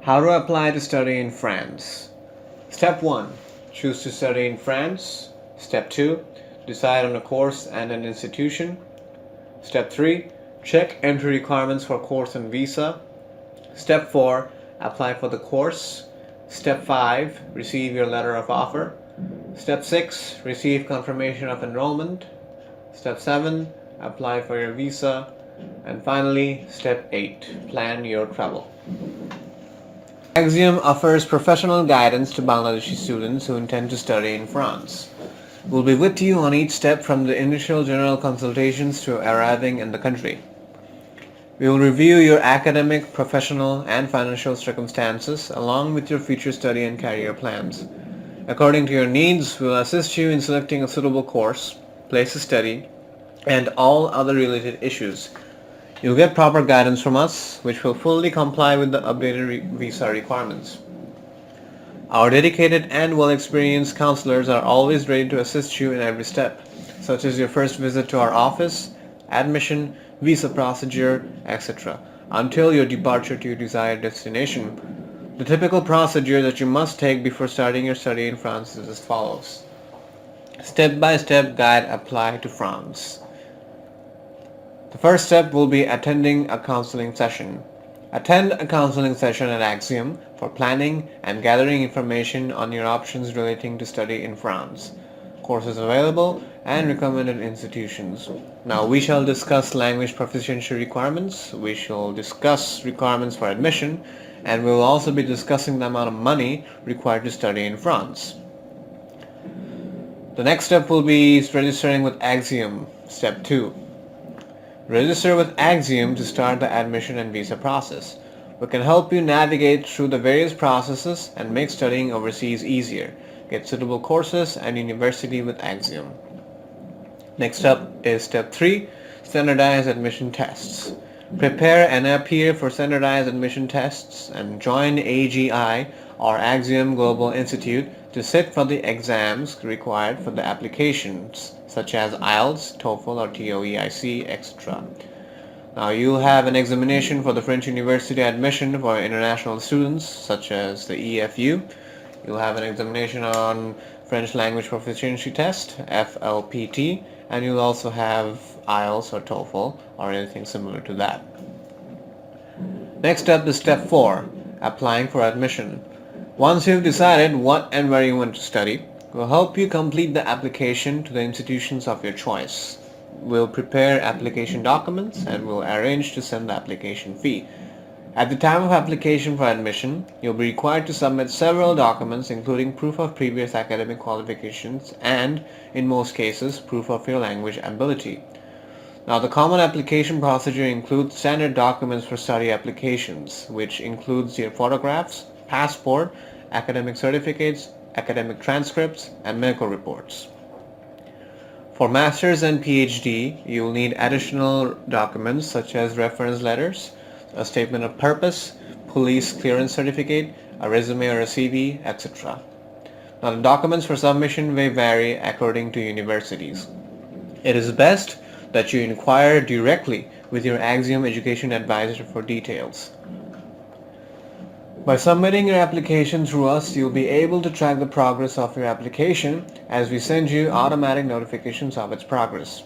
How to apply to study in France. Step 1. Choose to study in France. Step 2. Decide on a course and an institution. Step 3. Check entry requirements for course and visa. Step 4. Apply for the course. Step 5. Receive your letter of offer. Step 6. Receive confirmation of enrollment. Step 7. Apply for your visa. And finally, Step 8. Plan your travel. Axiom offers professional guidance to Bangladeshi students who intend to study in France. We'll be with you on each step from the initial general consultations to arriving in the country. We will review your academic, professional, and financial circumstances along with your future study and career plans. According to your needs, we will assist you in selecting a suitable course, place to study, and all other related issues. You'll get proper guidance from us, which will fully comply with the updated visa requirements. Our dedicated and well-experienced counselors are always ready to assist you in every step, such as your first visit to our office, admission, visa procedure, etc., until your departure to your desired destination. The typical procedure that you must take before starting your study in France is as follows. Step-by-step guide apply to France. The first step will be attending a counseling session. Attend a counseling session at Axiom for planning and gathering information on your options relating to study in France, courses available, and recommended institutions. Now we shall discuss language proficiency requirements, we shall discuss requirements for admission, and we will also be discussing the amount of money required to study in France. The next step will be registering with Axiom. Step 2. Register with Axiom to start the admission and visa process. We can help you navigate through the various processes and make studying overseas easier. Get suitable courses and university with Axiom. Next up is Step 3, standardized admission tests. Prepare and appear for standardized admission tests and join AGI or Axiom Global Institute to sit for the exams required for the applications, such as IELTS, TOEFL or TOEIC, etc. Now you have an examination for the French University admission for international students, such as the EFU. You'll have an examination on French Language Proficiency Test, FLPT, and you'll also have IELTS or TOEFL or anything similar to that. Next up is Step 4, applying for admission. Once you've decided what and where you want to study, we'll help you complete the application to the institutions of your choice. We'll prepare application documents and we'll arrange to send the application fee. At the time of application for admission, you'll be required to submit several documents including proof of previous academic qualifications and, in most cases, proof of your language ability. Now, the common application procedure includes standard documents for study applications, which includes your photographs, passport, academic certificates, academic transcripts, and medical reports. For Masters and PhD, you will need additional documents such as reference letters, a statement of purpose, police clearance certificate, a resume or a CV, etc. Now, the documents for submission may vary according to universities. It is best that you inquire directly with your Axiom Education Advisor for details. By submitting your application through us, you'll be able to track the progress of your application as we send you automatic notifications of its progress.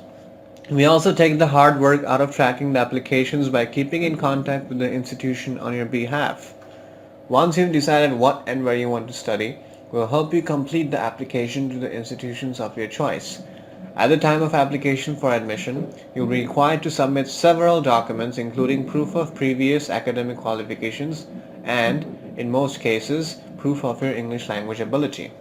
We also take the hard work out of tracking the applications by keeping in contact with the institution on your behalf. Once you've decided what and where you want to study, we'll help you complete the application to the institutions of your choice. At the time of application for admission, you'll be required to submit several documents including proof of previous academic qualifications and, in most cases, proof of your English language ability.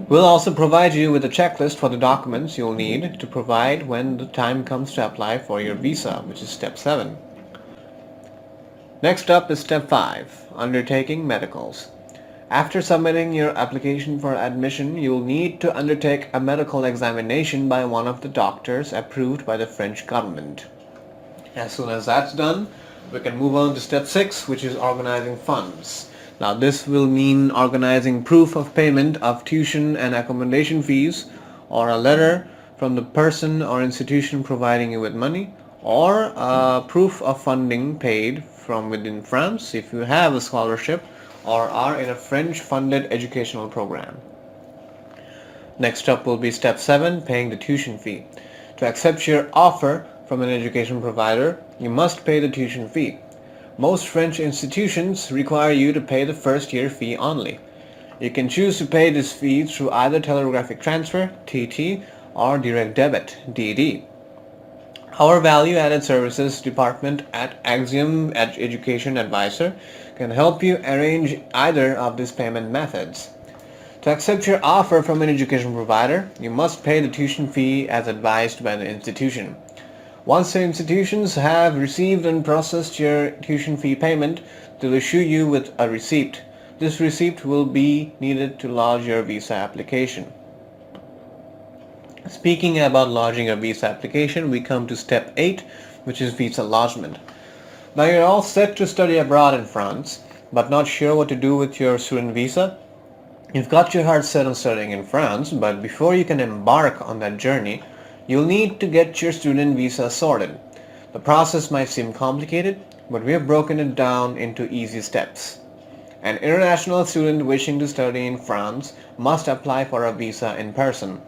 We'll also provide you with a checklist for the documents you'll need to provide when the time comes to apply for your visa, which is Step 7. Next up is Step 5, undertaking medicals. After submitting your application for admission, you'll need to undertake a medical examination by one of the doctors approved by the French government. As soon as that's done, we can move on to Step 6, which is organizing funds. Now this will mean organizing proof of payment of tuition and accommodation fees, or a letter from the person or institution providing you with money, or proof of funding paid from within France if you have a scholarship or are in a French-funded educational program. Next up will be step 7, paying the tuition fee. To accept your offer from an education provider, you must pay the tuition fee. Most French institutions require you to pay the first year fee only. You can choose to pay this fee through either telegraphic transfer, TT, or direct debit, DD. Our value-added services department at Axiom Education Advisor can help you arrange either of these payment methods. To accept your offer from an education provider, you must pay the tuition fee as advised by the institution. Once the institutions have received and processed your tuition fee payment, they'll issue you with a receipt. This receipt will be needed to lodge your visa application. Speaking about lodging a visa application, we come to step 8, which is visa lodgement. Now you're all set to study abroad in France, but not sure what to do with your student visa? You've got your heart set on studying in France, but before you can embark on that journey, you'll need to get your student visa sorted. The process might seem complicated, but we have broken it down into easy steps. An international student wishing to study in France must apply for a visa in person.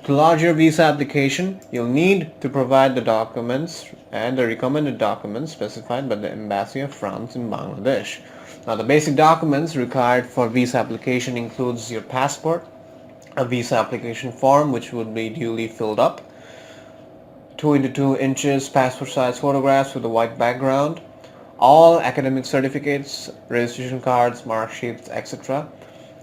To lodge your visa application, you'll need to provide the documents and the recommended documents specified by the Embassy of France in Bangladesh. Now, the basic documents required for visa application includes your passport, a visa application form which would be duly filled up, 2x2 inches passport size photographs with a white background, all academic certificates, registration cards, mark sheets, etc.,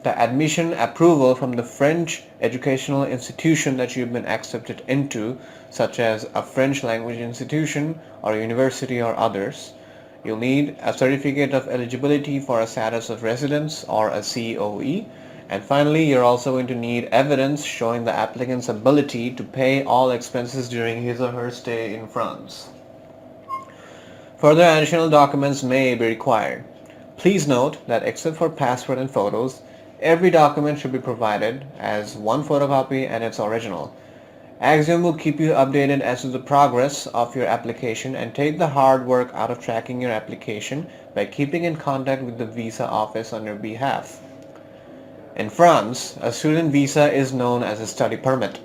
the admission approval from the French educational institution that you've been accepted into, such as a French language institution or university or others. You'll need a certificate of eligibility for a status of residence or a COE. And finally, you're also going to need evidence showing the applicant's ability to pay all expenses during his or her stay in France. Further additional documents may be required. Please note that except for passport and photos, every document should be provided as one photocopy and its original. Axiom will keep you updated as to the progress of your application and take the hard work out of tracking your application by keeping in contact with the visa office on your behalf. In France, a student visa is known as a study permit.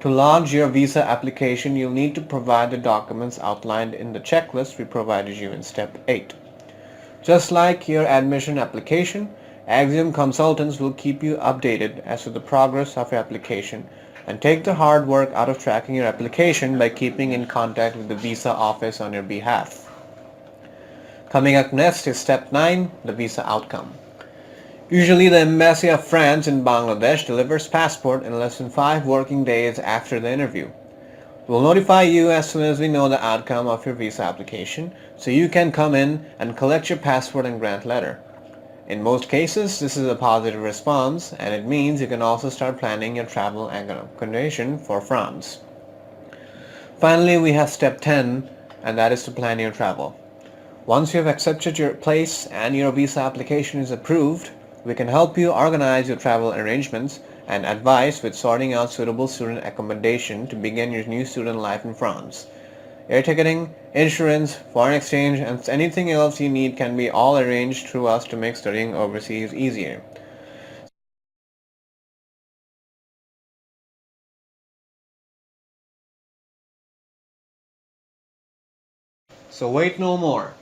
To lodge your visa application, you'll need to provide the documents outlined in the checklist we provided you in step 8. Just like your admission application, Axiom consultants will keep you updated as to the progress of your application and take the hard work out of tracking your application by keeping in contact with the visa office on your behalf. Coming up next is step 9, the visa outcome. Usually the Embassy of France in Bangladesh delivers passport in less than 5 working days after the interview. We'll notify you as soon as we know the outcome of your visa application, so you can come in and collect your passport and grant letter. In most cases, this is a positive response, and it means you can also start planning your travel and accommodation for France. Finally, we have step 10, and that is to plan your travel. Once you have accepted your place and your visa application is approved, we can help you organize your travel arrangements and advise with sorting out suitable student accommodation to begin your new student life in France. Air ticketing, insurance, foreign exchange, and anything else you need can be all arranged through us to make studying overseas easier. So wait no more.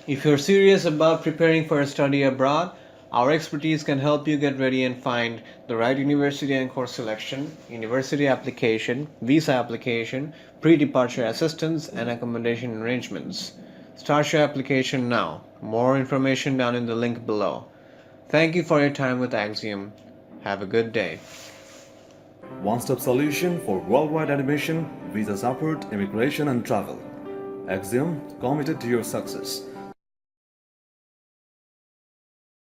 If you're serious about preparing for a study abroad, our expertise can help you get ready and find the right university and course selection, university application, visa application, pre-departure assistance, and accommodation arrangements. Start your application now. More information down in the link below. Thank you for your time with Axiom. Have a good day. One-stop solution for worldwide admission, visa support, immigration and travel. Axiom, committed to your success.